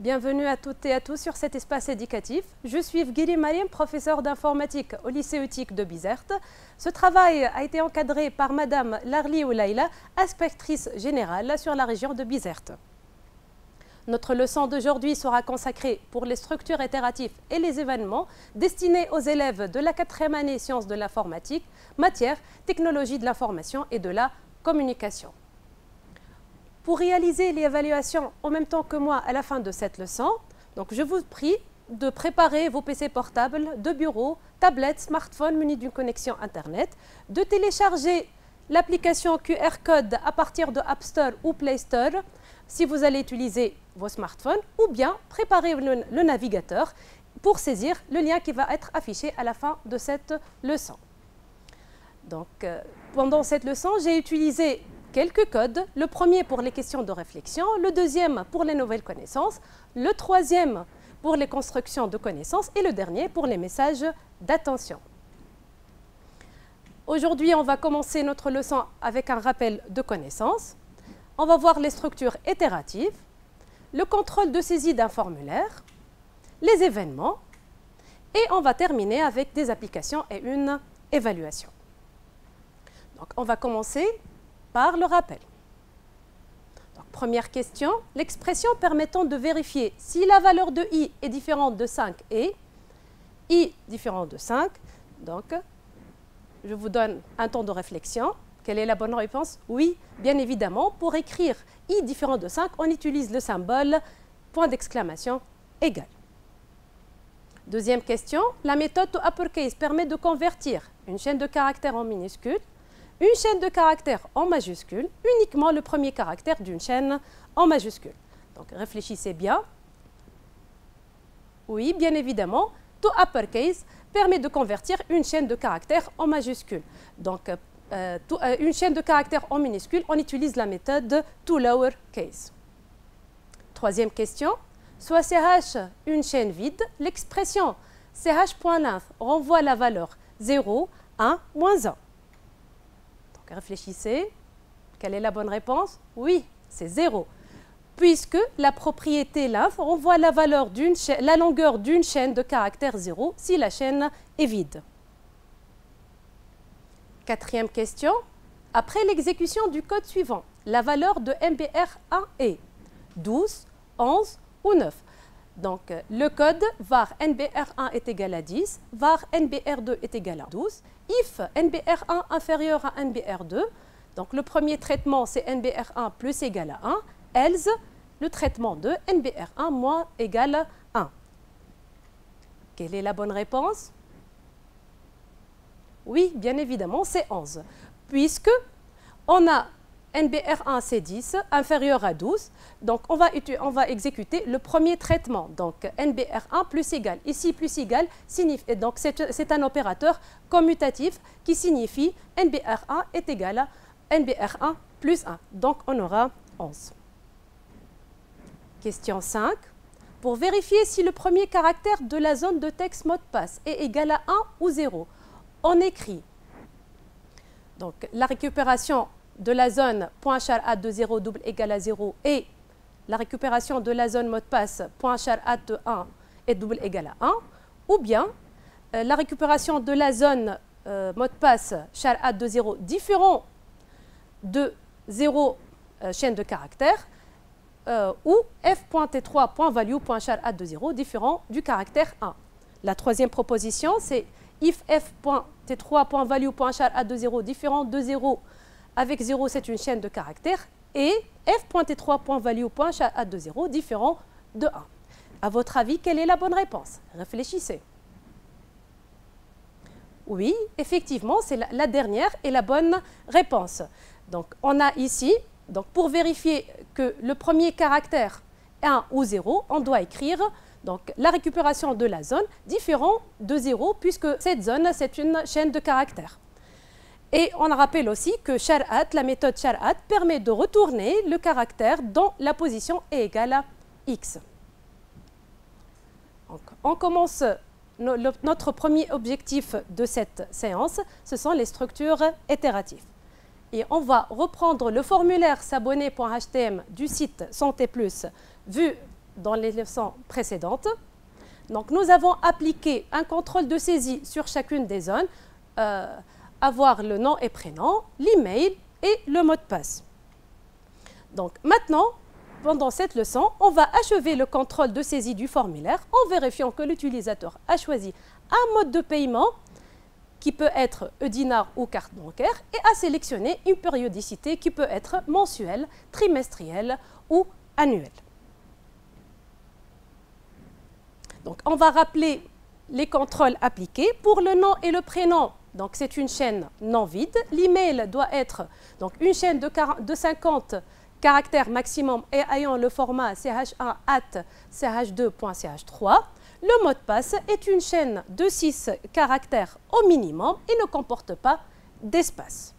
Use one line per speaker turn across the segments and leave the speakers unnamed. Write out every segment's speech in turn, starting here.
Bienvenue à toutes et à tous sur cet espace éducatif. Je suis Evguili Mariam, professeure d'informatique au lycée éthique de Bizerte. Ce travail a été encadré par Madame Larli Oulaïla, inspectrice générale sur la région de Bizerte. Notre leçon d'aujourd'hui sera consacrée pour les structures itératives et les événements destinés aux élèves de la 4e année sciences de l'informatique, matière technologie de l'information et de la communication. Pour réaliser l'évaluation en même temps que moi à la fin de cette leçon, donc je vous prie de préparer vos PC portables, de bureau, tablettes, smartphones munis d'une connexion Internet, de télécharger l'application QR Code à partir de App Store ou Play Store si vous allez utiliser vos smartphones, ou bien préparer le navigateur pour saisir le lien qui va être affiché à la fin de cette leçon. Donc, pendant cette leçon, j'ai utilisé quelques codes, le premier pour les questions de réflexion, le deuxième pour les nouvelles connaissances, le troisième pour les constructions de connaissances et le dernier pour les messages d'attention. Aujourd'hui, on va commencer notre leçon avec un rappel de connaissances. On va voir les structures itératives, le contrôle de saisie d'un formulaire, les événements et on va terminer avec des applications et une évaluation. Donc, on va commencer par le rappel. Donc, première question, l'expression permettant de vérifier si la valeur de i est différente de 5 et i différent de 5. Donc, je vous donne un temps de réflexion. Quelle est la bonne réponse? Oui, bien évidemment. Pour écrire i différent de 5, on utilise le symbole point d'exclamation égal. Deuxième question, la méthode to uppercase permet de convertir une chaîne de caractères en minuscules, une chaîne de caractères en majuscule, uniquement le premier caractère d'une chaîne en majuscule. Donc réfléchissez bien. Oui, bien évidemment, to uppercase permet de convertir une chaîne de caractères en majuscule. Donc une chaîne de caractères en minuscule, on utilise la méthode to lowercase. Troisième question, soit ch une chaîne vide, l'expression ch.length renvoie la valeur 0, 1, moins 1. Réfléchissez. Quelle est la bonne réponse? Oui, c'est 0. Puisque la propriété length renvoie la valeur la longueur d'une chaîne de caractère 0 si la chaîne est vide. Quatrième question. Après l'exécution du code suivant, la valeur de MBR1 est 12, 11 ou 9. Donc, le code var NBR1 est égal à 10, var NBR2 est égal à 12. If NBR1 inférieur à NBR2, donc le premier traitement c'est NBR1 plus égal à 1, else le traitement de NBR1 moins égal à 1. Quelle est la bonne réponse? Oui, bien évidemment, c'est 11. Puisque on a NBR1 c'est 10, inférieur à 12, donc on va exécuter le premier traitement, donc NBR1 plus égal. Ici, plus égal, signifie, donc c'est un opérateur commutatif qui signifie NBR1 est égal à NBR1 plus 1, donc on aura 11. Question 5. Pour vérifier si le premier caractère de la zone de texte mot de passe est égal à 1 ou 0, on écrit donc la récupération de la zone .char de 0 double égal à 0 et la récupération de la zone mot de passe .char de 1 est double égal à 1, ou bien la récupération de la zone mot de passe char de 0 différent de 0 chaîne de caractère ou f.t3.value.char de 0 différent du caractère 1. La troisième proposition c'est if f.t3.value.char de 0 différent de 0 avec 0, c'est une chaîne de caractères, et f.t3.value.char de 0 différent de 1. À votre avis, quelle est la bonne réponse? Réfléchissez. Oui, effectivement, c'est la dernière et la bonne réponse. Donc, on a ici, donc pour vérifier que le premier caractère est 1 ou 0, on doit écrire donc, la récupération de la zone différent de 0, puisque cette zone, c'est une chaîne de caractères. Et on rappelle aussi que char@, la méthode char@ permet de retourner le caractère dont la position est égale à x. Donc, on commence notre premier objectif de cette séance, ce sont les structures itératives. Et on va reprendre le formulaire s'abonner.htm du site Santé Plus vu dans les leçons précédentes. Donc, nous avons appliqué un contrôle de saisie sur chacune des zones, avoir le nom et prénom, l'email et le mot de passe. Donc, maintenant, pendant cette leçon, on va achever le contrôle de saisie du formulaire en vérifiant que l'utilisateur a choisi un mode de paiement qui peut être e-dinar ou carte bancaire et a sélectionné une périodicité qui peut être mensuelle, trimestrielle ou annuelle. Donc, on va rappeler les contrôles appliqués. Pour le nom et le prénom, donc c'est une chaîne non vide. L'email doit être donc une chaîne de 50 caractères maximum et ayant le format ch1@ch2.ch3. Le mot de passe est une chaîne de 6 caractères au minimum et ne comporte pas d'espace.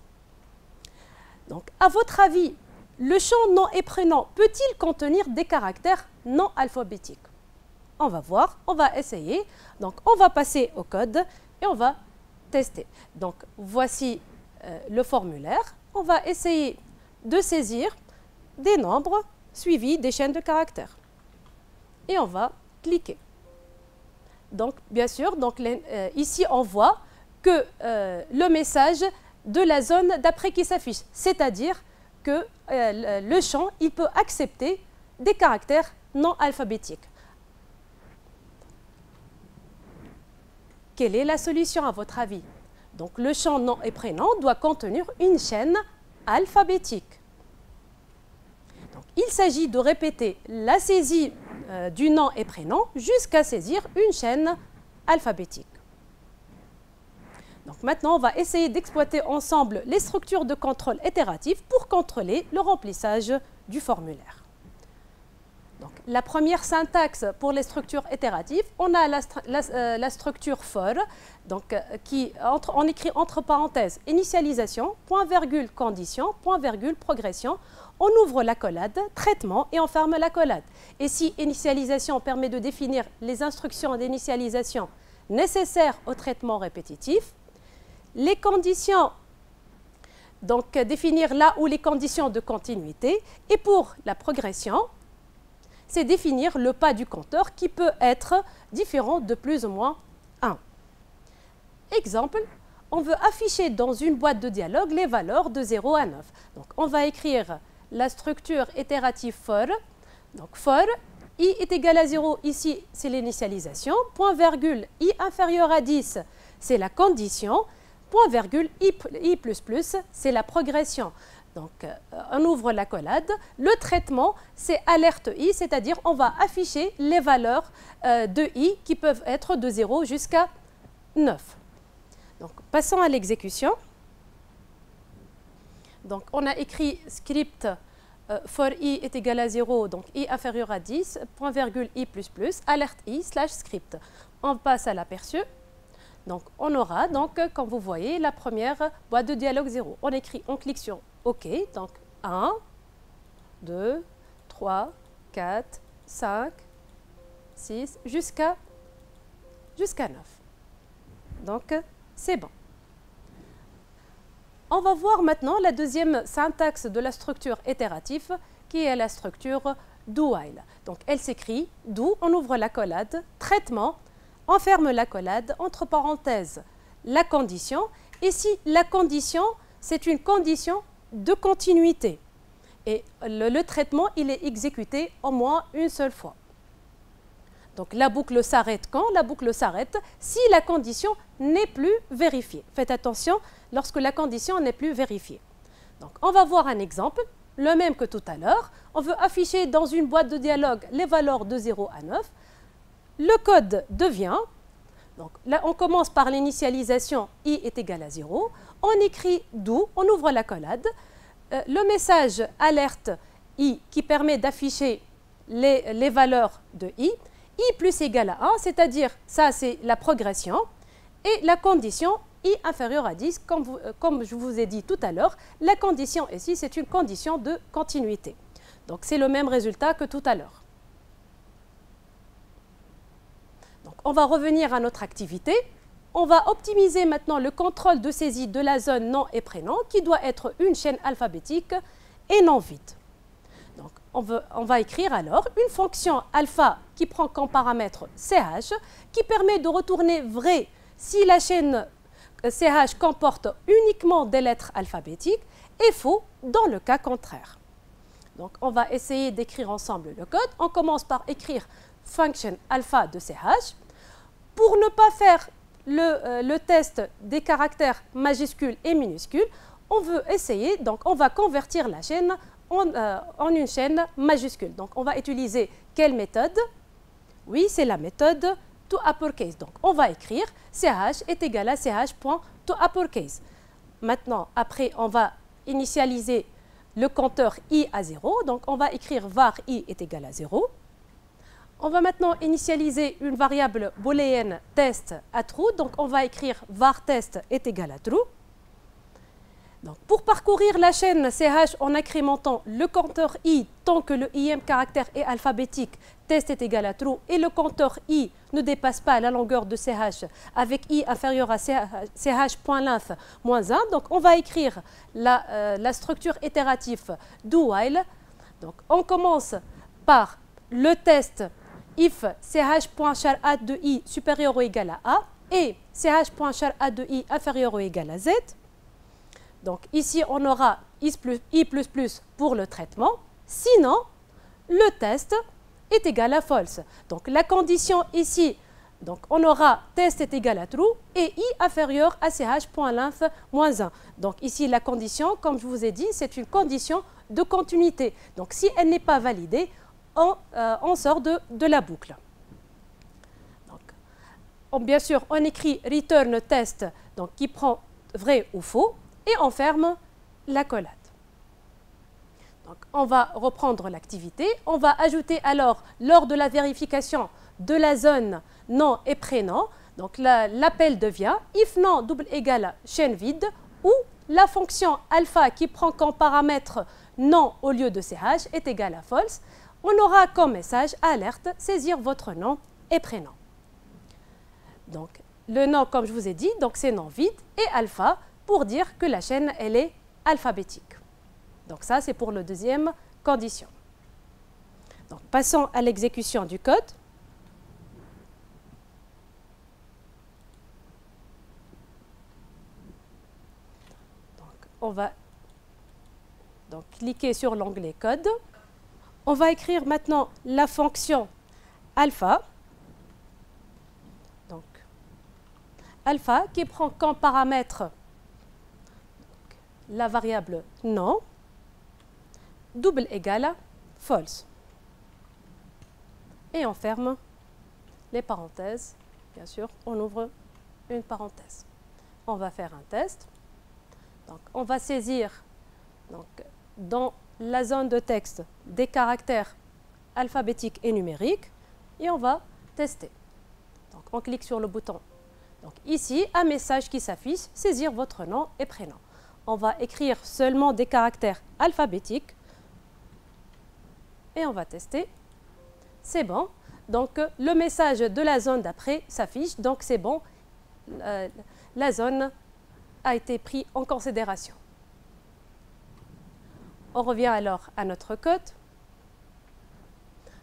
Donc, à votre avis, le champ nom et prénom peut-il contenir des caractères non alphabétiques? On va voir, on va essayer. Donc, on va passer au code et on va tester. Donc, voici le formulaire. On va essayer de saisir des nombres suivis des chaînes de caractères. Et on va cliquer. Donc, bien sûr, donc, ici, on voit que le message de la zone d'après qui s'affiche, c'est-à-dire que le champ, il peut accepter des caractères non alphabétiques. Quelle est la solution à votre avis? Donc, le champ nom et prénom doit contenir une chaîne alphabétique. Donc, il s'agit de répéter la saisie du nom et prénom jusqu'à saisir une chaîne alphabétique. Donc, maintenant, on va essayer d'exploiter ensemble les structures de contrôle itératif pour contrôler le remplissage du formulaire. Donc, la première syntaxe pour les structures itératives, on a la structure for, donc, on écrit entre parenthèses initialisation, point virgule condition, point virgule progression. On ouvre l'accolade, traitement et on ferme l'accolade. Et si initialisation permet de définir les instructions d'initialisation nécessaires au traitement répétitif, les conditions, donc définir là où les conditions de continuité, et pour la progression, c'est définir le pas du compteur qui peut être différent de plus ou moins 1. Exemple, on veut afficher dans une boîte de dialogue les valeurs de 0 à 9. Donc, on va écrire la structure itérative for. Donc, for, i est égal à 0, ici, c'est l'initialisation. Point virgule, i inférieur à 10, c'est la condition. Point virgule, i++, c'est la progression. Donc, on ouvre l'accolade. Le traitement, c'est alerte i, c'est-à-dire on va afficher les valeurs de i qui peuvent être de 0 jusqu'à 9. Donc, passons à l'exécution. Donc, on a écrit script for i est égal à 0, donc i inférieur à 10, point virgule i++, alerte i slash script. On passe à l'aperçu. Donc, on aura, donc, comme vous voyez, la première boîte de dialogue 0. On écrit, on clique sur OK, donc 1, 2, 3, 4, 5, 6, jusqu'à 9. Donc, c'est bon. On va voir maintenant la deuxième syntaxe de la structure itérative, qui est la structure do while. Donc, elle s'écrit do, on ouvre l'accolade, traitement, on ferme l'accolade, entre parenthèses, la condition. Ici, la condition, c'est une condition de continuité. Et le traitement, il est exécuté au moins une seule fois. Donc, la boucle s'arrête quand? La boucle s'arrête si la condition n'est plus vérifiée. Faites attention lorsque la condition n'est plus vérifiée. Donc, on va voir un exemple, le même que tout à l'heure. On veut afficher dans une boîte de dialogue les valeurs de 0 à 9. Le code devient, donc là on commence par l'initialisation i est égal à 0, on écrit do, on ouvre l'accolade, le message alerte i qui permet d'afficher les valeurs de i plus égal à 1, c'est-à-dire ça c'est la progression, et la condition i inférieur à 10, comme je vous ai dit tout à l'heure, la condition ici c'est une condition de continuité. Donc c'est le même résultat que tout à l'heure. On va revenir à notre activité. On va optimiser maintenant le contrôle de saisie de la zone nom et prénom qui doit être une chaîne alphabétique et non vide. Donc, on va écrire alors une fonction alpha qui prend comme paramètre ch, qui permet de retourner vrai si la chaîne ch comporte uniquement des lettres alphabétiques et faux dans le cas contraire. Donc on va essayer d'écrire ensemble le code. On commence par écrire function alpha de ch. Pour ne pas faire le test des caractères majuscules et minuscules, on veut essayer, donc on va convertir la chaîne en une chaîne majuscule. Donc on va utiliser quelle méthode? Oui, c'est la méthode toUpperCase. Donc on va écrire ch est égal à ch.toUpperCase. Maintenant, après, on va initialiser le compteur i à 0. Donc on va écrire var i est égal à 0. On va maintenant initialiser une variable booléenne test à true. Donc on va écrire var test est égal à true. Donc, pour parcourir la chaîne ch en incrémentant le compteur i tant que le ième caractère est alphabétique, test est égal à true, et le compteur i ne dépasse pas la longueur de ch avec i inférieur à ch.length moins 1. Donc on va écrire la structure itérative do while. Donc on commence par le test if ch.char de i supérieur ou égal à a et ch.char de i inférieur ou égal à z. Donc ici, on aura i++ pour le traitement. Sinon, le test est égal à false. Donc la condition ici, donc on aura test est égal à true et i inférieur à ch.length moins 1. Donc ici, la condition, comme je vous ai dit, c'est une condition de continuité. Donc si elle n'est pas validée, on sort de la boucle. Donc, bien sûr, on écrit return test, donc qui prend vrai ou faux, et on ferme l'accolade. Donc, on va reprendre l'activité. On va ajouter alors, lors de la vérification de la zone nom et prénom, donc l'appel devient if nom double égal chaîne vide ou la fonction alpha qui prend comme paramètre nom au lieu de ch est égal à false. On aura comme message alerte saisir votre nom et prénom. Donc, le nom, comme je vous ai dit, donc c'est nom vide et alpha pour dire que la chaîne, elle est alphabétique. Donc ça, c'est pour la deuxième condition. Donc, passons à l'exécution du code. Donc, on va cliquer sur l'onglet code. On va écrire maintenant la fonction alpha. Donc, alpha qui prend comme paramètre la variable nom double égale à false. Et on ferme les parenthèses. Bien sûr, on ouvre une parenthèse. On va faire un test. Donc, on va saisir donc, dans la zone de texte des caractères alphabétiques et numériques et on va tester. Donc, on clique sur le bouton. Donc, ici, un message qui s'affiche, saisir votre nom et prénom. On va écrire seulement des caractères alphabétiques et on va tester. C'est bon. Donc, le message de la zone d'après s'affiche. Donc, c'est bon. La zone a été prise en considération. On revient alors à notre code.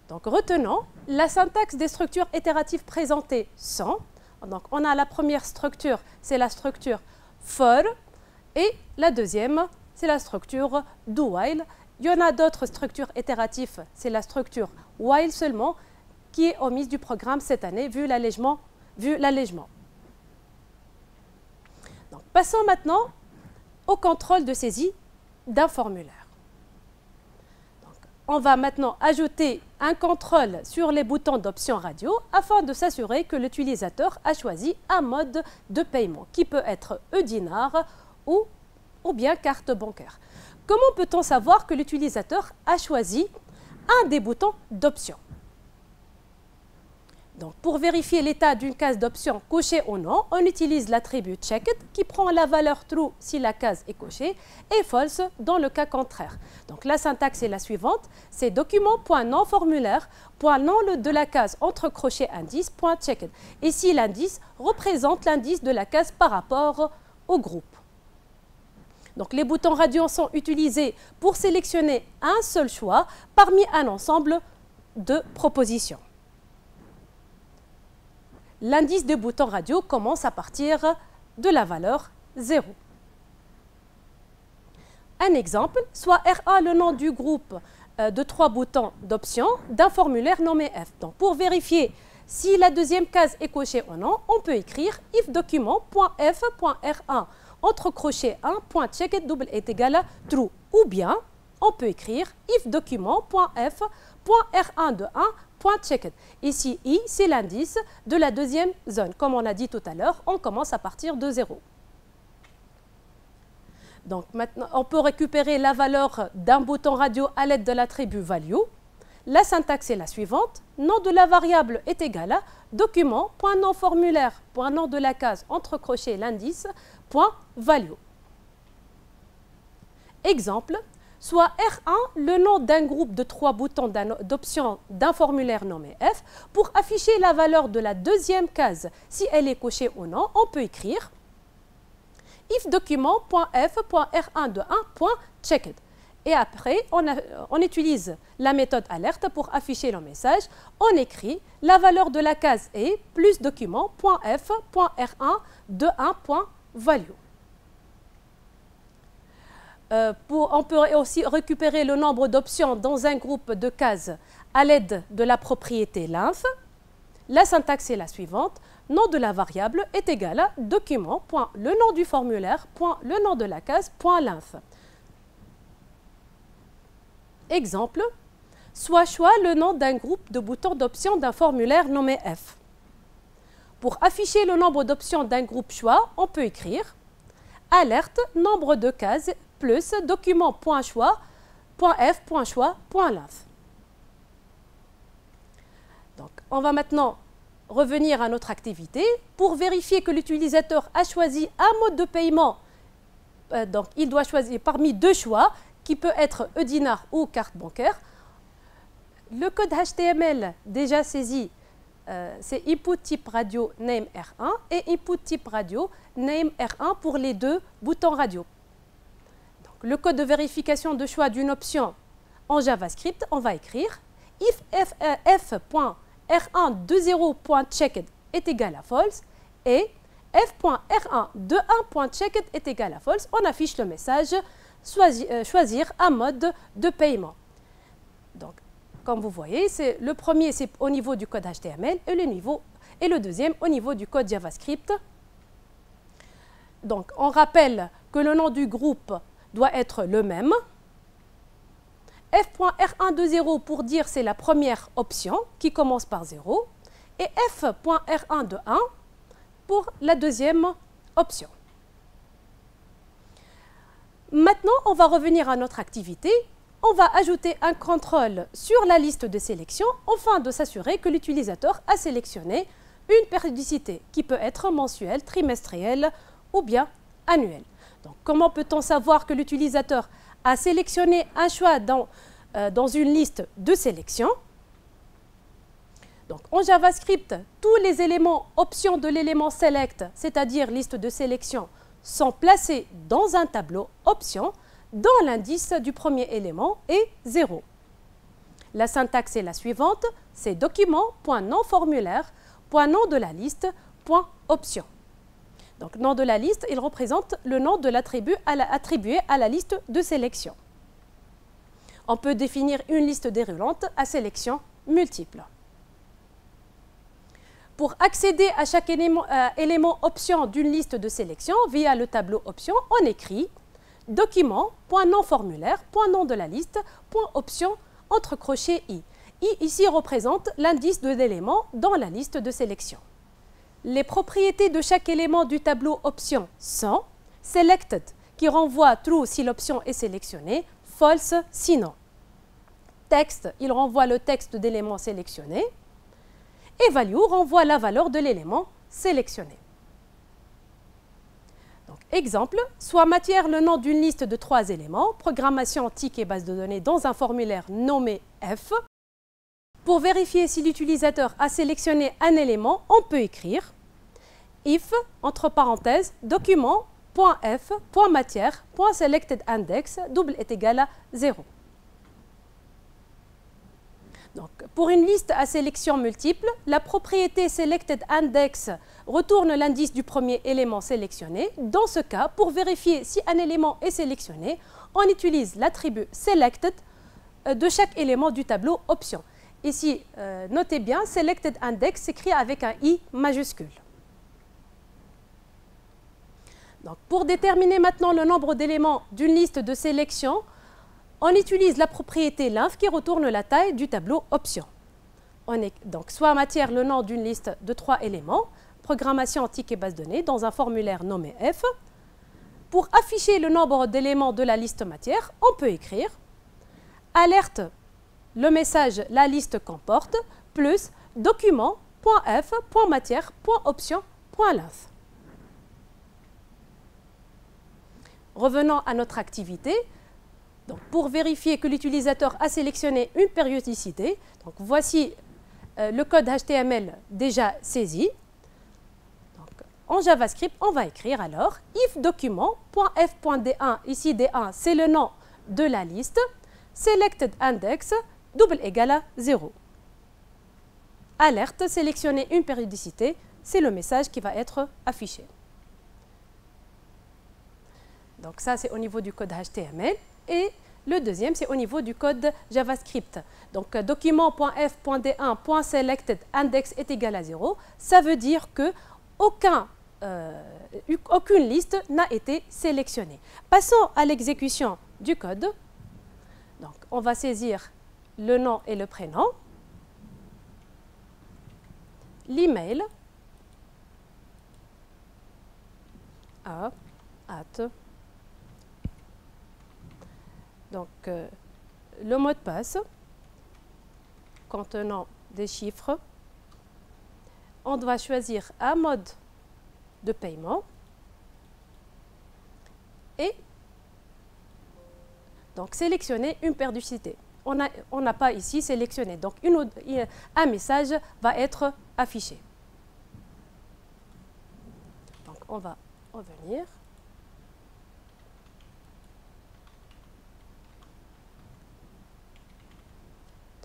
Donc, retenons la syntaxe des structures itératives présentées sont. Donc, on a la première structure, c'est la structure for. Et la deuxième, c'est la structure do while. Il y en a d'autres structures itératives, c'est la structure while seulement, qui est omise du programme cette année, vu l'allègement. Donc, passons maintenant au contrôle de saisie d'un formulaire. Donc, on va maintenant ajouter un contrôle sur les boutons d'option radio afin de s'assurer que l'utilisateur a choisi un mode de paiement qui peut être e-dinar ou bien carte bancaire. Comment peut-on savoir que l'utilisateur a choisi un des boutons d'option? Donc, pour vérifier l'état d'une case d'option cochée ou non, on utilise l'attribut checked qui prend la valeur true si la case est cochée et false dans le cas contraire. Donc, la syntaxe est la suivante, c'est document.nonFormulaire.nom de la case entre crochet indice.checked. Ici, l'indice représente l'indice de la case par rapport au groupe. Donc les boutons radio sont utilisés pour sélectionner un seul choix parmi un ensemble de propositions. L'indice des boutons radio commence à partir de la valeur 0. Un exemple, soit RA le nom du groupe de 3 boutons d'options d'un formulaire nommé F. Donc pour vérifier si la deuxième case est cochée ou non, on peut écrire if document.f.r1 entre crochets 1.checked double est égal à true. Ou bien, on peut écrire if document.f.r1 de 1.checked. Ici, I, c'est l'indice de la deuxième zone. Comme on a dit tout à l'heure, on commence à partir de 0. Donc maintenant, on peut récupérer la valeur d'un bouton radio à l'aide de l'attribut value. La syntaxe est la suivante. Nom de la variable est égal à document.nom formulaire, nom de la case entre crochets l'indice, .value. Exemple, soit R1 le nom d'un groupe de 3 boutons d'options d'un formulaire nommé F. Pour afficher la valeur de la deuxième case, si elle est cochée ou non, on peut écrire if document.f.r1 de 1.checked. Et après, on utilise la méthode alerte pour afficher le message. On écrit la valeur de la case est plus document.f.r1 de 1.value. On peut aussi récupérer le nombre d'options dans un groupe de cases à l'aide de la propriété length. La syntaxe est la suivante. Nom de la variable est égal à document, le nom du formulaire, le nom de la case, length. Exemple, soit choix le nom d'un groupe de boutons d'options d'un formulaire nommé F. Pour afficher le nombre d'options d'un groupe choix, on peut écrire alerte nombre de cases plus document.choix.f.choix.length. Donc, on va maintenant revenir à notre activité. Pour vérifier que l'utilisateur a choisi un mode de paiement, donc il doit choisir parmi 2 choix, qui peut être e-dinar ou carte bancaire. Le code HTML déjà saisi, c'est input type radio name R1 et input type radio name R1 pour les 2 boutons radio. Donc, le code de vérification de choix d'une option en JavaScript, on va écrire if f.r1.20.checked est égal à false et f.r1.1.checked est égal à false. On affiche le message choisir un mode de paiement. Donc, comme vous voyez, le premier c'est au niveau du code HTML et le deuxième au niveau du code JavaScript. Donc, on rappelle que le nom du groupe doit être le même. f.r1.20 pour dire c'est la première option qui commence par 0 et f.r1.1 pour la deuxième option. Maintenant, on va revenir à notre activité. On va ajouter un contrôle sur la liste de sélection afin de s'assurer que l'utilisateur a sélectionné une périodicité qui peut être mensuelle, trimestrielle ou bien annuelle. Donc, comment peut-on savoir que l'utilisateur a sélectionné un choix dans une liste de sélection? Donc, en JavaScript, tous les éléments options de l'élément select, c'est-à-dire liste de sélection, sont placés dans un tableau options dont l'indice du premier élément est 0. La syntaxe est la suivante, c'est document.nom formulaire, nom de la liste, option. Donc, nom de la liste, il représente le nom de l'attribut attribué à la liste de sélection. On peut définir une liste déroulante à sélection multiple. Pour accéder à chaque élément option d'une liste de sélection via le tableau option, on écrit document.nom formulaire, nom de la liste, option entre crochets i. I ici représente l'indice de l'élément dans la liste de sélection. Les propriétés de chaque élément du tableau option sont selected, qui renvoie true si l'option est sélectionnée, false sinon. Text, il renvoie le texte d'élément sélectionné. Et value renvoie la valeur de l'élément sélectionné. Donc, exemple, soit matière le nom d'une liste de 3 éléments, programmation, TIC et base de données dans un formulaire nommé F. Pour vérifier si l'utilisateur a sélectionné un élément, on peut écrire if, entre parenthèses, document, .f.matière.selectedIndex double est égal à 0. Donc, pour une liste à sélection multiple, la propriété selectedIndex retourne l'indice du premier élément sélectionné. Dans ce cas, pour vérifier si un élément est sélectionné, on utilise l'attribut selected de chaque élément du tableau option. Ici, notez bien, selectedIndex s'écrit avec un I majuscule. Donc, pour déterminer maintenant le nombre d'éléments d'une liste de sélection, on utilise la propriété linf qui retourne la taille du tableau option. Donc, soit matière le nom d'une liste de 3 éléments, programmation ticket base donnée dans un formulaire nommé F. Pour afficher le nombre d'éléments de la liste matière, on peut écrire alerte, le message la liste comporte, plus document.f.matière.option.linf. Revenons à notre activité. Donc, pour vérifier que l'utilisateur a sélectionné une périodicité, donc voici le code HTML déjà saisi. Donc, en JavaScript, on va écrire alors if document.f.d1, ici d1 c'est le nom de la liste, selectedIndex double égale à 0. Alerte, sélectionner une périodicité, c'est le message qui va être affiché. Donc ça c'est au niveau du code HTML. Et le deuxième, c'est au niveau du code JavaScript. Donc, document.f.d1.selectedIndex est égal à 0. Ça veut dire que aucune liste n'a été sélectionnée. Passons à l'exécution du code. Donc, on va saisir le nom et le prénom, l'email, donc, le mot de passe contenant des chiffres. On doit choisir un mode de paiement et donc sélectionner une périodicité. On n'a pas ici sélectionné, donc un message va être affiché. Donc, on va revenir.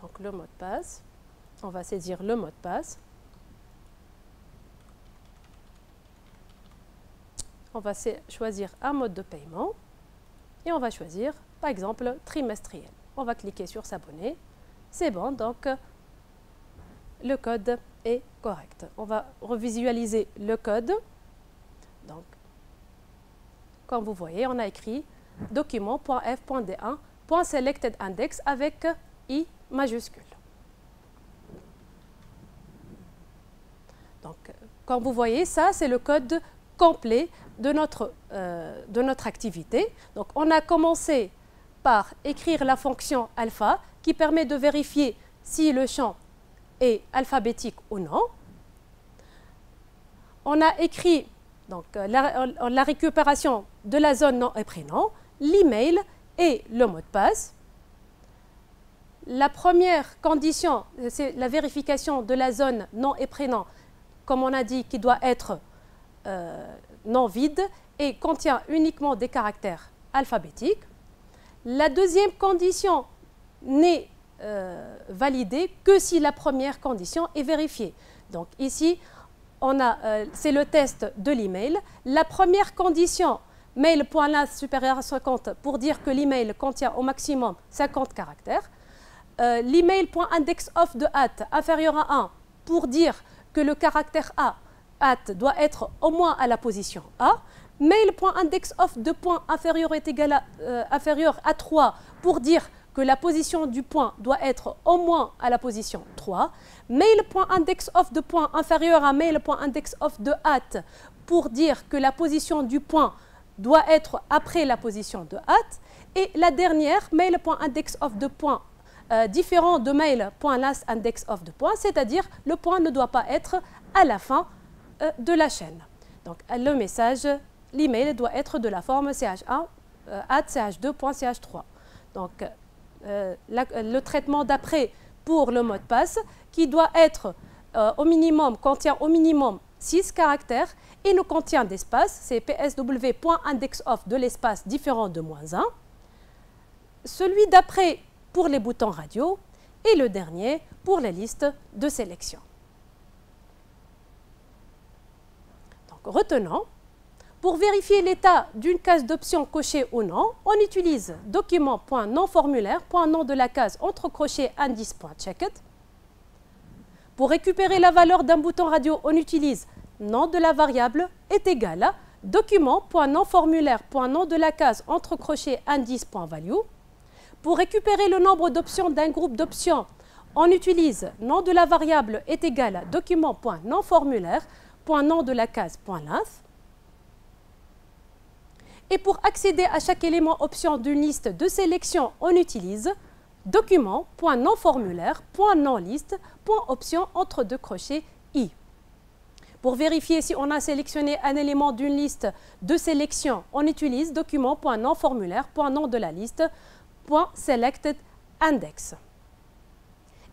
Donc, le mot de passe, on va saisir le mot de passe. On va choisir un mode de paiement et on va choisir, par exemple, trimestriel. On va cliquer sur s'abonner. C'est bon, donc le code est correct. On va revisualiser le code. Donc, comme vous voyez, on a écrit document.f.d1.selectedIndex avec I majuscule. Donc, comme vous voyez, ça, c'est le code complet de notre activité. Donc, on a commencé par écrire la fonction alpha qui permet de vérifier si le champ est alphabétique ou non. On a écrit donc, la récupération de la zone nom et prénom, l'email et le mot de passe. La première condition, c'est la vérification de la zone nom et prénom, comme on a dit, qui doit être non vide et contient uniquement des caractères alphabétiques. La deuxième condition n'est validée que si la première condition est vérifiée. Donc ici, c'est le test de l'email. La première condition, mail.length supérieur à 50, pour dire que l'email contient au maximum 50 caractères. L'email.indexOf de at inférieur à 1 pour dire que le caractère at doit être au moins à la position A. Mail.indexOf de point inférieur est égal à, inférieur à 3 pour dire que la position du point doit être au moins à la position 3. Mail.indexOf de point inférieur à mail.indexOf de at pour dire que la position du point doit être après la position de at. Et la dernière, mail.indexOf de point différent de mail.lastIndexOf de point, c'est-à-dire le point ne doit pas être à la fin de la chaîne. Donc le message, l'email doit être de la forme ch1 at ch2.ch3. Donc le traitement d'après pour le mot de passe qui doit être au minimum, contient au minimum 6 caractères et ne contient d'espace, c'est psw.indexOf de l'espace différent de -1. Celui d'après pour les boutons radio et le dernier pour les listes de sélection. Donc, retenons, pour vérifier l'état d'une case d'option cochée ou non, on utilise document.nonformulaire.nom de la case entre crochets indice.checked. Pour récupérer la valeur d'un bouton radio, on utilise nom de la variable est égal à document.nonformulaire.nom de la case entre crochets indice.value. Pour récupérer le nombre d'options d'un groupe d'options, on utilise nom de la variable est égal à document.nonformulaire.nom de la case .length. Et pour accéder à chaque élément option d'une liste de sélection, on utilise document.nonformulaire.nonliste.option entre deux crochets i. Pour vérifier si on a sélectionné un élément d'une liste de sélection, on utilise document.nonformulaire.nom de la liste .selectedIndex.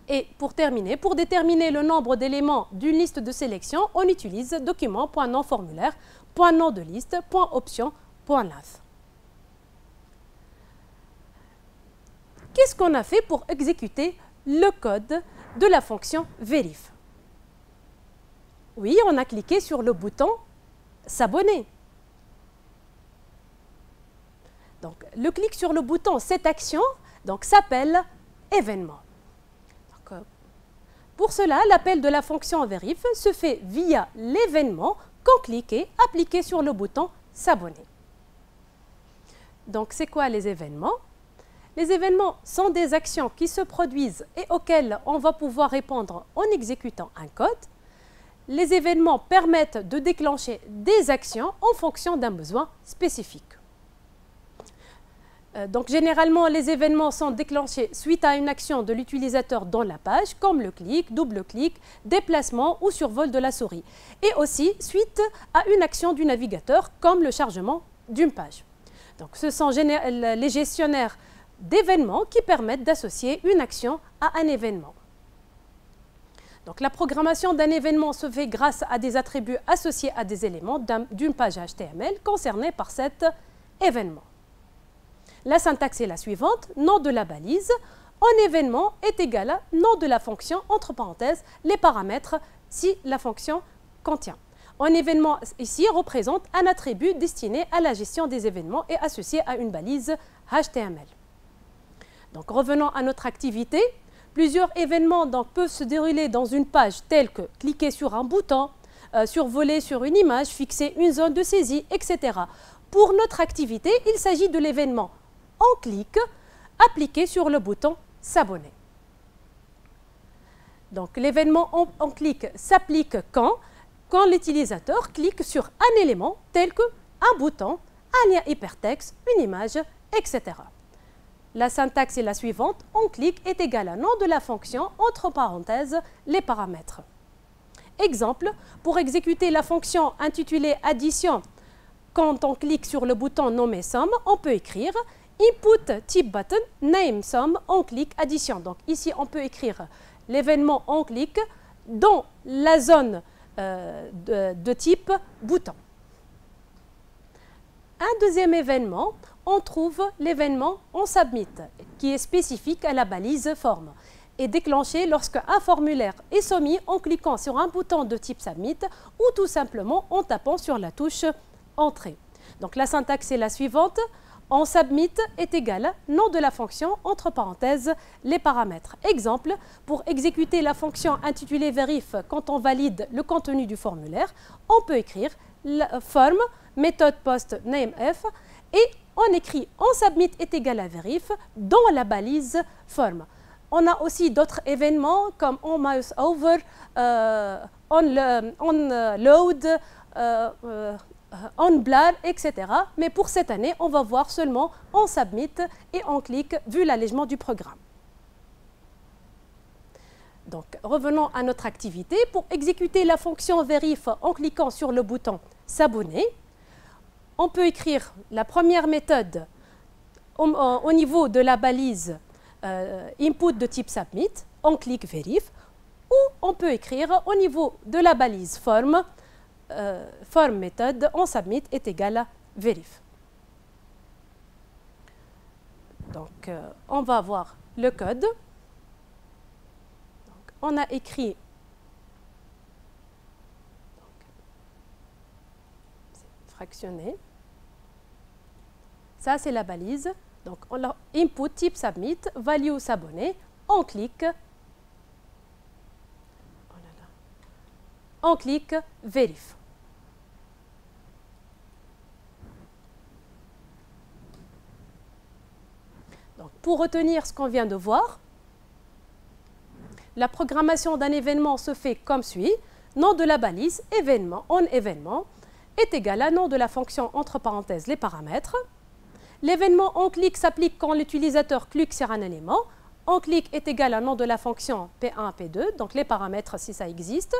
Et pour terminer, pour déterminer le nombre d'éléments d'une liste de sélection, on utilise document.nonformulaire.nom de liste.option.length. Qu'est-ce qu'on a fait pour exécuter le code de la fonction verif? Oui, on a cliqué sur le bouton s'abonner. Donc, le clic sur le bouton cette action s'appelle événement. Donc, pour cela, l'appel de la fonction verif se fait via l'événement qu'on clique et appliqué sur le bouton s'abonner. Donc, c'est quoi les événements? Les événements sont des actions qui se produisent et auxquelles on va pouvoir répondre en exécutant un code. Les événements permettent de déclencher des actions en fonction d'un besoin spécifique. Donc, généralement, les événements sont déclenchés suite à une action de l'utilisateur dans la page, comme le clic, double-clic, déplacement ou survol de la souris. Et aussi suite à une action du navigateur, comme le chargement d'une page. Donc, ce sont les gestionnaires d'événements qui permettent d'associer une action à un événement. Donc, la programmation d'un événement se fait grâce à des attributs associés à des éléments d'une page HTML concernée par cet événement. La syntaxe est la suivante, nom de la balise en événement est égal à nom de la fonction, entre parenthèses, les paramètres si la fonction contient. En événement, ici, représente un attribut destiné à la gestion des événements et associé à une balise HTML. Donc, revenons à notre activité. Plusieurs événements peuvent se dérouler dans une page telle que cliquer sur un bouton, survoler sur une image, fixer une zone de saisie, etc. Pour notre activité, il s'agit de l'événement en clic appliqué sur le bouton s'abonner. Donc, l'événement en clic s'applique quand l'utilisateur clique sur un élément tel qu'un bouton, un lien hypertexte, une image, etc. La syntaxe est la suivante, on clic est égal à nom de la fonction, entre parenthèses, les paramètres. Exemple, pour exécuter la fonction intitulée addition, quand on clique sur le bouton nommé somme, on peut écrire input type button name somme on clic addition. Donc ici, on peut écrire l'événement on clic dans la zone de type bouton. Un deuxième événement, on trouve l'événement on submit, qui est spécifique à la balise forme, et déclenché lorsque un formulaire est soumis en cliquant sur un bouton de type submit ou tout simplement en tapant sur la touche entrée. Donc la syntaxe est la suivante, on submit est égal à nom de la fonction, entre parenthèses, les paramètres. Exemple, pour exécuter la fonction intitulée verif quand on valide le contenu du formulaire, on peut écrire form méthode post namef et on écrit on submit est égal à verif dans la balise form. On a aussi d'autres événements comme on mouse over, on load, on blur, etc. Mais pour cette année, on va voir seulement on submit et on clique vu l'allègement du programme. Donc, revenons à notre activité. Pour exécuter la fonction verif en cliquant sur le bouton s'abonner, on peut écrire la première méthode au niveau de la balise input de type submit, on clique verif, ou on peut écrire au niveau de la balise form form méthode on submit est égal à verif. Donc, on va voir le code. Donc, on a écrit fractionné. Ça, c'est la balise. Donc, on a input type submit, value s'abonner. On clique. On clique vérif. Donc, pour retenir ce qu'on vient de voir, la programmation d'un événement se fait comme suit. Nom de la balise, événement, on événement, est égal à nom de la fonction entre parenthèses les paramètres. L'événement onClick s'applique quand l'utilisateur clique sur un élément. OnClick est égal à nom de la fonction P1, P2, donc les paramètres si ça existe.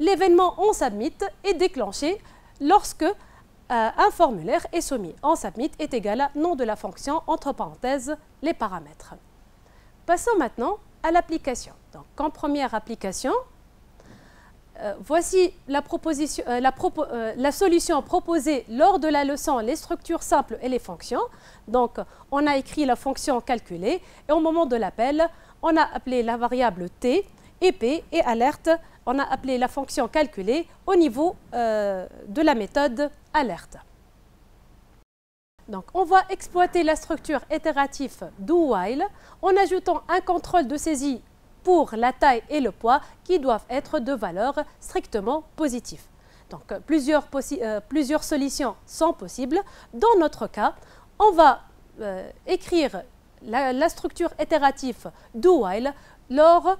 L'événement onSubmit est déclenché lorsque un formulaire est soumis. OnSubmit est égal à nom de la fonction entre parenthèses les paramètres. Passons maintenant à l'application. Donc, en première application, voici la solution proposée lors de la leçon, les structures simples et les fonctions. Donc, on a écrit la fonction calculée et au moment de l'appel, on a appelé la variable t et p et alerte. On a appelé la fonction calculée au niveau de la méthode alerte. Donc, on va exploiter la structure itérative do-while en ajoutant un contrôle de saisie pour la taille et le poids qui doivent être de valeurs strictement positives. Donc, plusieurs solutions sont possibles. Dans notre cas, on va écrire la structure itérative do-while lors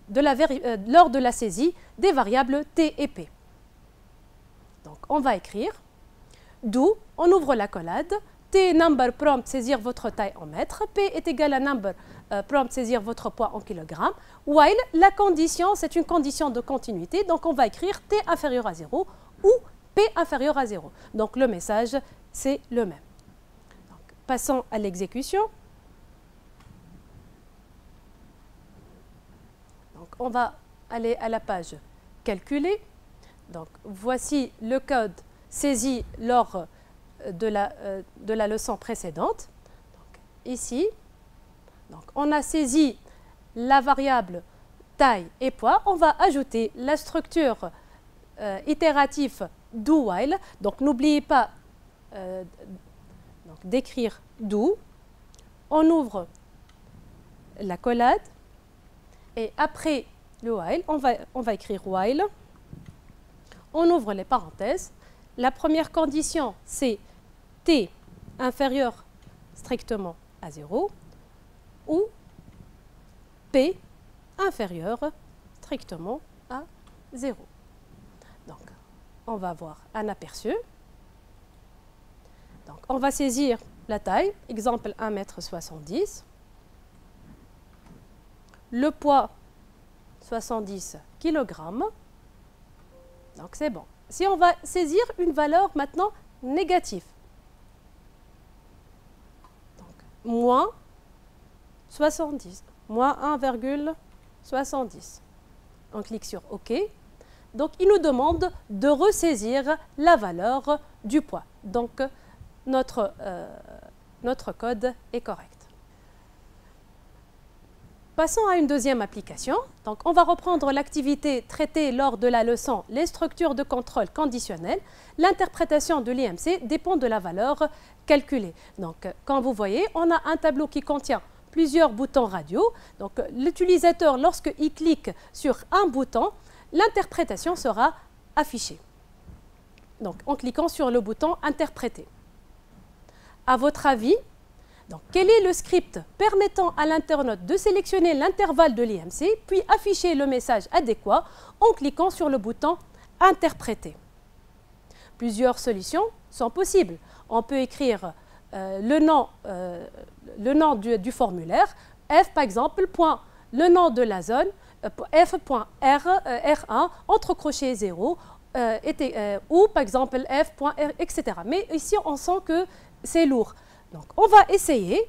lors de la saisie des variables t et p. Donc, on va écrire do, on ouvre la collade, t number prompt saisir votre taille en mètres, p est égal à number prompt saisir votre poids en kilogrammes, while la condition, c'est une condition de continuité, donc on va écrire t inférieur à 0 ou p inférieur à 0. Donc, le message, c'est le même. Donc, passons à l'exécution. On va aller à la page calculer. Donc, voici le code saisi lors de la leçon précédente. Donc, ici, donc, on a saisi la variable taille et poids. On va ajouter la structure itérative do-while. Donc, n'oubliez pas d'écrire do. On ouvre la collade. Et après le while, on va écrire while. On ouvre les parenthèses. La première condition, c'est t inférieur strictement à 0 ou p inférieur strictement à 0. Donc, on va avoir un aperçu. Donc, on va saisir la taille, exemple 1,70 m. Le poids, 70 kg. Donc, c'est bon. Si on va saisir une valeur maintenant négative, donc, moins 70, moins 1,70. On clique sur OK. Donc, il nous demande de ressaisir la valeur du poids. Donc, notre code est correct. Passons à une deuxième application. Donc, on va reprendre l'activité traitée lors de la leçon « Les structures de contrôle conditionnel ». L'interprétation de l'IMC dépend de la valeur calculée. Donc, comme vous voyez, on a un tableau qui contient plusieurs boutons radio. Donc, l'utilisateur, lorsqu'il clique sur un bouton, l'interprétation sera affichée. Donc, en cliquant sur le bouton « Interpréter ». À votre avis, donc, quel est le script permettant à l'internaute de sélectionner l'intervalle de l'IMC, puis afficher le message adéquat en cliquant sur le bouton « Interpréter ». Plusieurs solutions sont possibles. On peut écrire le nom du formulaire, f par exemple, point, le nom de la zone, f.r1, entre crochets 0, ou par exemple f.r, etc. Mais ici, on sent que c'est lourd. Donc, on va essayer.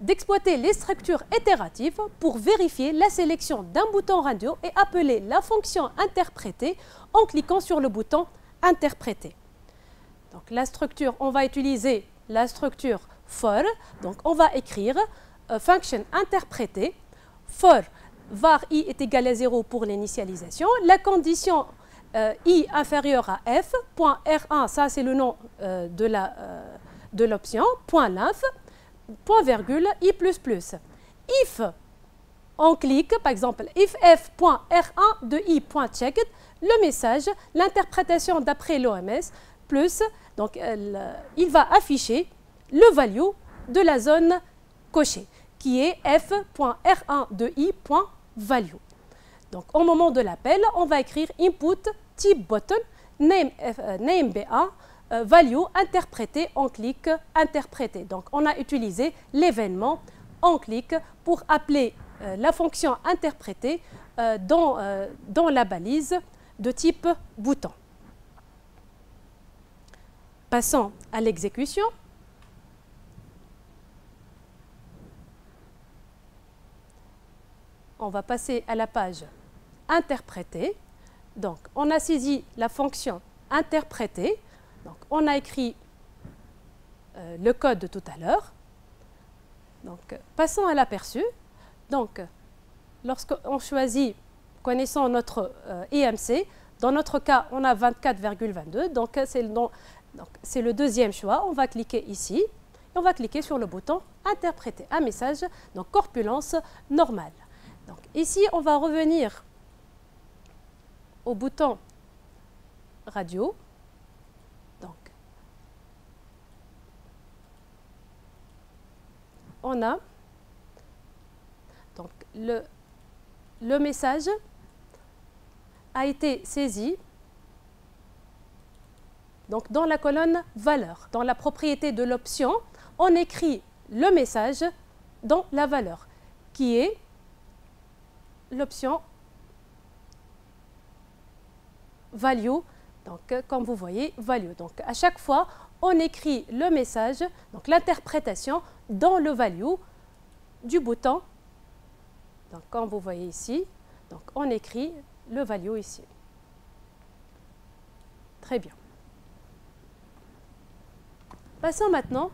d'exploiter les structures itératives pour vérifier la sélection d'un bouton radio et appeler la fonction interpréter en cliquant sur le bouton interpréter. Donc la structure, on va utiliser la structure for. Donc on va écrire function interpréter for var i est égal à 0 pour l'initialisation. La condition i inférieur à f, point R1, ça c'est le nom de l'option, point length, point virgule, i++. If on clique, par exemple, if f.r1 de i.checked, le message, l'interprétation d'après l'OMS, plus, donc il va afficher le value de la zone cochée, qui est f.r1 de i.value. Donc au moment de l'appel, on va écrire input type button, name BA, value interprété en clic interprété. Donc on a utilisé l'événement en clic pour appeler la fonction interprétée dans la balise de type bouton. Passons à l'exécution. On va passer à la page interpréter. Donc, on a saisi la fonction interpréter. Donc, on a écrit le code de tout à l'heure. Donc, passons à l'aperçu. Donc, lorsqu'on choisit, connaissant notre IMC, dans notre cas, on a 24,22. Donc, c'est le deuxième choix. On va cliquer ici. Et on va cliquer sur le bouton interpréter. Un message, donc corpulence normale. Donc, ici, on va revenir au bouton radio. Donc, on a donc, le message a été saisi donc, dans la colonne valeur. Dans la propriété de l'option, on écrit le message dans la valeur, qui est l'option value, donc comme vous voyez, value. Donc à chaque fois, on écrit le message, donc l'interprétation dans le value du bouton. Donc comme vous voyez ici, donc on écrit le value ici. Très bien. Passons maintenant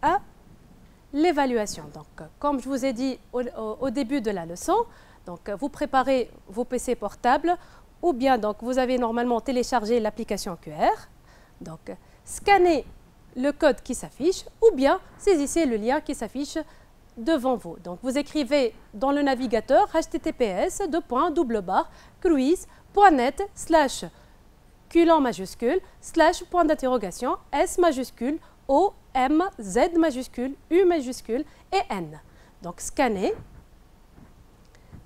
à l'évaluation. Donc comme je vous ai dit au début de la leçon, donc, vous préparez vos PC portables ou bien donc, vous avez normalement téléchargé l'application QR. Donc, scannez le code qui s'affiche ou bien saisissez le lien qui s'affiche devant vous. Donc, vous écrivez dans le navigateur https://cruise.net/Q en majuscule / .d'interrogation S majuscule O M Z majuscule U majuscule et N. Donc, scannez.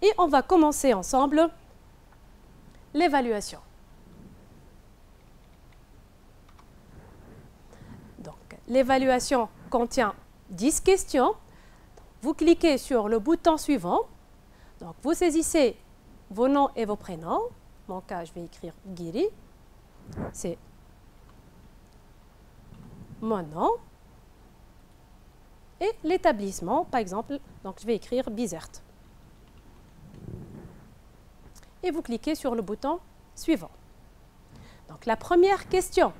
Et on va commencer ensemble l'évaluation. Donc, l'évaluation contient 10 questions. Vous cliquez sur le bouton suivant. Donc, vous saisissez vos noms et vos prénoms. Dans mon cas, je vais écrire Giri. C'est mon nom. Et l'établissement, par exemple, donc je vais écrire Bizert. Et vous cliquez sur le bouton suivant. Donc la première question.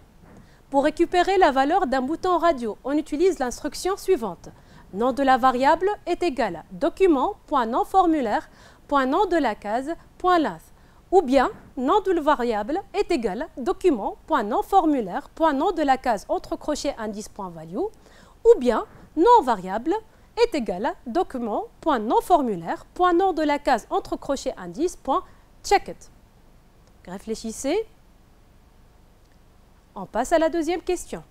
Pour récupérer la valeur d'un bouton radio, on utilise l'instruction suivante. Nom de la variable est égal à document.nom-formulaire.nom de la case .length. Ou bien, nom de la variable est égal à document.nom-formulaire.nom de la case entre crochets indice.value. Ou bien, nom variable est égal à document.nom-formulaire.nom de la case entre crochets indice.checked. Réfléchissez. On passe à la deuxième question.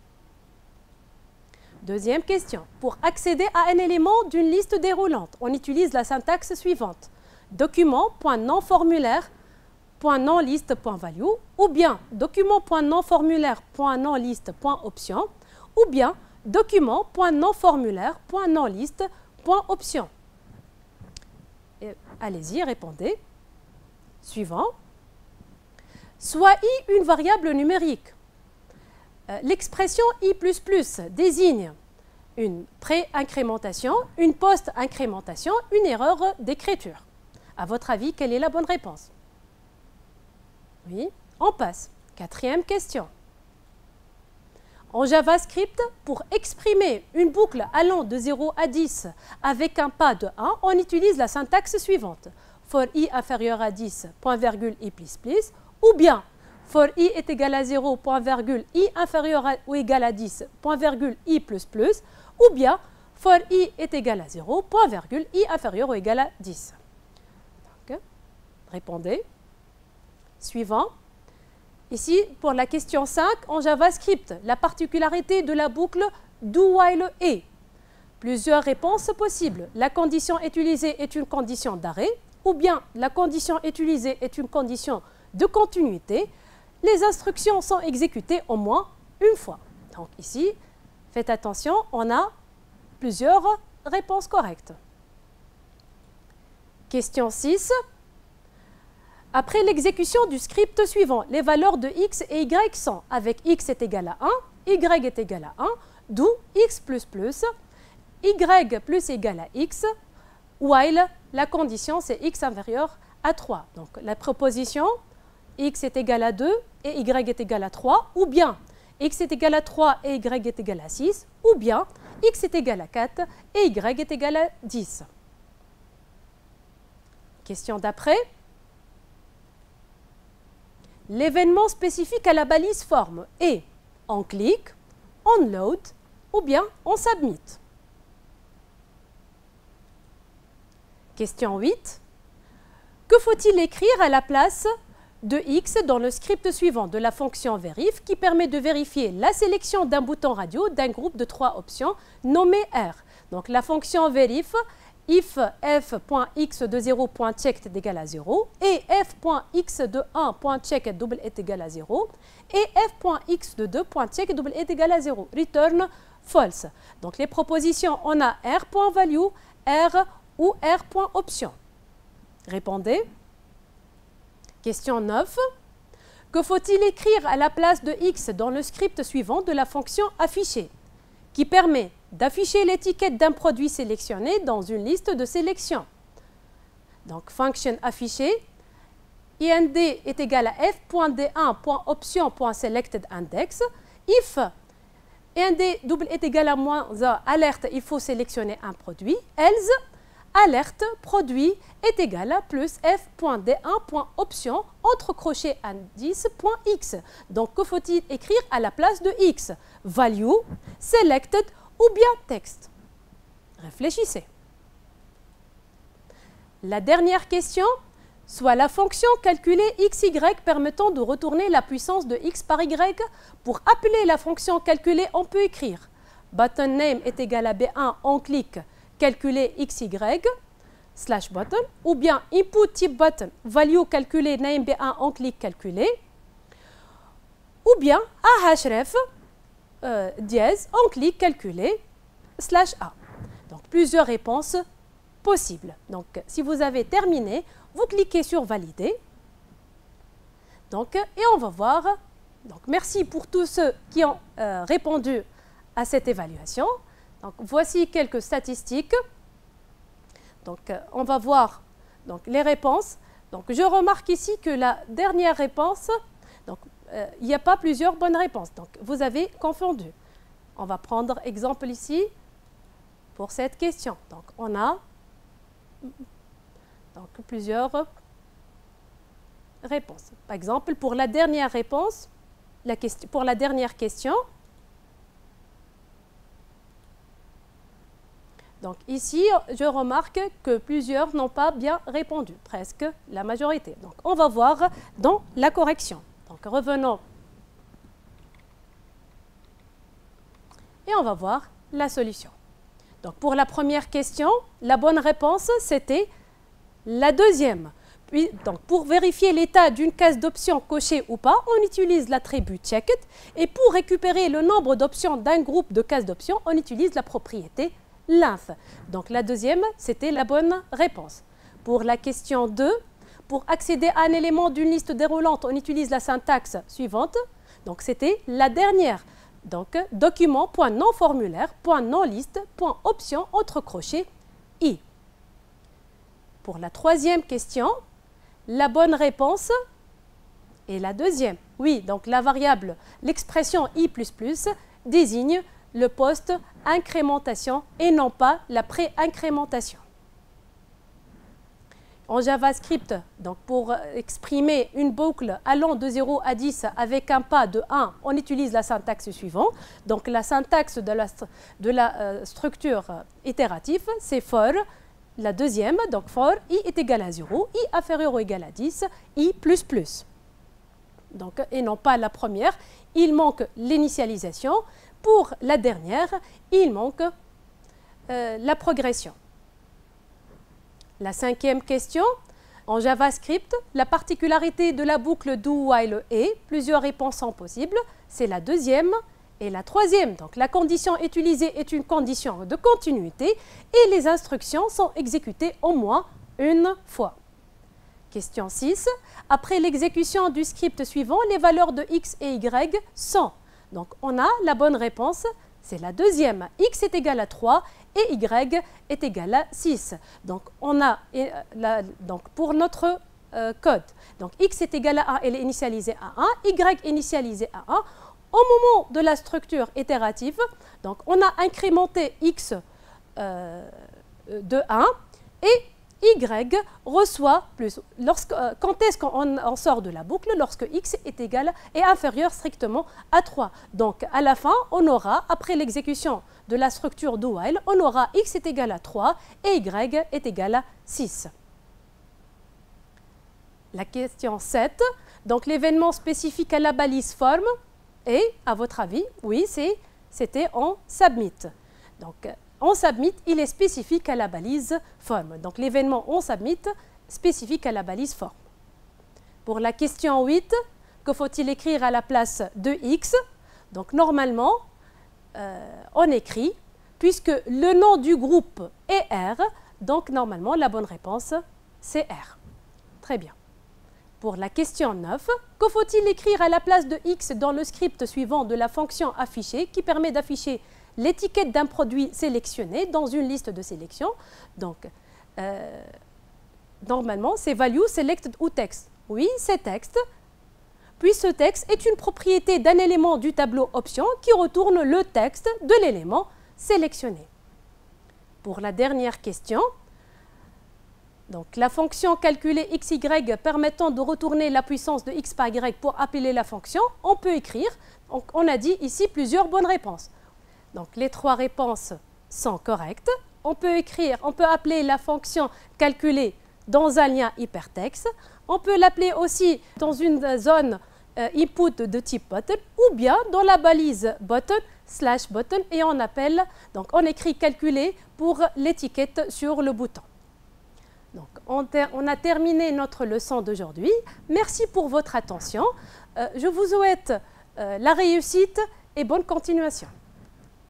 Deuxième question. Pour accéder à un élément d'une liste déroulante, on utilise la syntaxe suivante. Document.nom-formulaire.nom-liste.value ou bien document.nom-formulaire.nom-liste.option ou bien document.nom-formulaire.nom-liste.option. Allez-y, répondez. Suivant. Soit i une variable numérique. L'expression i++ désigne une pré-incrémentation, une post-incrémentation, une erreur d'écriture. À votre avis, quelle est la bonne réponse? Oui, on passe. Quatrième question. En JavaScript, pour exprimer une boucle allant de 0 à 10 avec un pas de 1, on utilise la syntaxe suivante. For i inférieur à 10, point virgule i plus plus, ou bien for i est égal à 0, point virgule i inférieur ou égal à 10, point virgule i plus plus, ou bien for i est égal à 0, point virgule i inférieur ou égal à 10. Donc, répondez. Suivant. Ici, pour la question 5, en JavaScript, la particularité de la boucle do while est. Plusieurs réponses possibles. La condition utilisée est une condition d'arrêt, ou bien la condition utilisée est une condition de continuité. Les instructions sont exécutées au moins une fois. Donc ici, faites attention, on a plusieurs réponses correctes. Question 6. Après l'exécution du script suivant, les valeurs de x et y sont avec x est égal à 1, y est égal à 1, d'où x plus plus, y plus égal à x, while la condition c'est x inférieur à 3. Donc la proposition x est égal à 2 et y est égal à 3, ou bien x est égal à 3 et y est égal à 6, ou bien x est égal à 4 et y est égal à 10. Question d'après. L'événement spécifique à la balise forme est on click, on load ou bien on submit. Question 8. Que faut-il écrire à la place de x dans le script suivant de la fonction verif qui permet de vérifier la sélection d'un bouton radio d'un groupe de 3 options nommé R. Donc la fonction verif, if f.x de 0.checked est égal à 0 et f.x de 1.checked double est égal à 0 et f.x de 2.checked double est égal à 0. Return false. Donc les propositions, on a r.value, r ou r.option. Répondez. Question 9. Que faut-il écrire à la place de x dans le script suivant de la fonction afficher qui permet d'afficher l'étiquette d'un produit sélectionné dans une liste de sélection. Donc, function afficher, ind est égal à f.d1.option.selectedIndex. If ind double est égal à moins 1, alerte, il faut sélectionner un produit. Else, alerte, produit est égal à plus f.d1.option entre crochets indice.x. Donc, que faut-il écrire à la place de x? Value, selected ou bien texte. Réfléchissez. La dernière question, soit la fonction calculée xy permettant de retourner la puissance de x par y. Pour appeler la fonction calculée, on peut écrire button name est égal à b1, on clique, calculer xy, slash button, ou bien input type button, value calculer name b1, on clique, calculer, ou bien a href, dièse, on clique, calculer, slash a. Donc, plusieurs réponses possibles. Donc, si vous avez terminé, vous cliquez sur valider. Donc, et on va voir. Donc, merci pour tous ceux qui ont répondu à cette évaluation. Donc, voici quelques statistiques. Donc, on va voir donc, les réponses. Donc, je remarque ici que la dernière réponse, donc, il n'y a pas plusieurs bonnes réponses. Donc, vous avez confondu. On va prendre exemple ici pour cette question. Donc, on a donc, plusieurs réponses. Par exemple, pour la dernière réponse, pour la dernière question, donc ici, je remarque que plusieurs n'ont pas bien répondu, presque la majorité. Donc, on va voir dans la correction. Donc, revenons et on va voir la solution. Donc, pour la première question, la bonne réponse, c'était la deuxième. Puis, donc, pour vérifier l'état d'une case d'options cochée ou pas, on utilise l'attribut checked. Et pour récupérer le nombre d'options d'un groupe de cases d'options, on utilise la propriété length. Donc, la deuxième, c'était la bonne réponse. Pour la question 2, pour accéder à un élément d'une liste déroulante, on utilise la syntaxe suivante. Donc, c'était la dernière. Donc, document.nonformulaire.nonliste.option entre crochets I. Pour la troisième question, la bonne réponse est la deuxième. Oui, donc la variable, l'expression I++ désigne le post-incrémentation et non pas la pré-incrémentation. En JavaScript, donc pour exprimer une boucle allant de 0 à 10 avec un pas de 1, on utilise la syntaxe suivante. Donc la syntaxe de la structure itérative, c'est for, la deuxième, donc for I est égal à 0, I inférieur ou égal à 10, I++. Donc, et non pas la première, il manque l'initialisation. Pour la dernière, il manque la progression. La cinquième question, en JavaScript, la particularité de la boucle do while est, plusieurs réponses sont possibles, c'est la deuxième et la troisième. Donc la condition utilisée est une condition de continuité et les instructions sont exécutées au moins une fois. Question 6. Après l'exécution du script suivant, les valeurs de x et y sont. Donc on a la bonne réponse, c'est la deuxième. X est égal à 3 et y est égal à 6. Donc on a donc pour notre code, donc x est égal à 1, elle est initialisée à 1, y est initialisée à 1. Au moment de la structure itérative, donc on a incrémenté x de 1 et y reçoit plus. Quand est-ce qu'on sort de la boucle? Lorsque x est inférieur strictement à 3. Donc à la fin, on aura, après l'exécution de la structure do while, on aura x est égal à 3 et y est égal à 6. La question 7. Donc l'événement spécifique à la balise form est, à votre avis, oui, c'était en submit. Donc en submit, il est spécifique à la balise form. Donc l'événement on submit spécifique à la balise form. Pour la question 8, que faut-il écrire à la place de x? Donc normalement, on écrit, puisque le nom du groupe est R, donc normalement la bonne réponse c'est R. Très bien. Pour la question 9, que faut-il écrire à la place de x dans le script suivant de la fonction affichée qui permet d'afficher l'étiquette d'un produit sélectionné dans une liste de sélection? Donc, normalement, c'est value selected ou text. Oui, c'est texte. Puis ce texte est une propriété d'un élément du tableau option qui retourne le texte de l'élément sélectionné. Pour la dernière question, donc la fonction calculée xy permettant de retourner la puissance de x par y pour appeler la fonction, on peut écrire, donc on a dit ici plusieurs bonnes réponses. Donc les trois réponses sont correctes. On peut appeler la fonction calculée dans un lien hypertexte. On peut l'appeler aussi dans une zone input de type button ou bien dans la balise button/button et on écrit calculer pour l'étiquette sur le bouton. Donc on a terminé notre leçon d'aujourd'hui. Merci pour votre attention. Je vous souhaite la réussite et bonne continuation.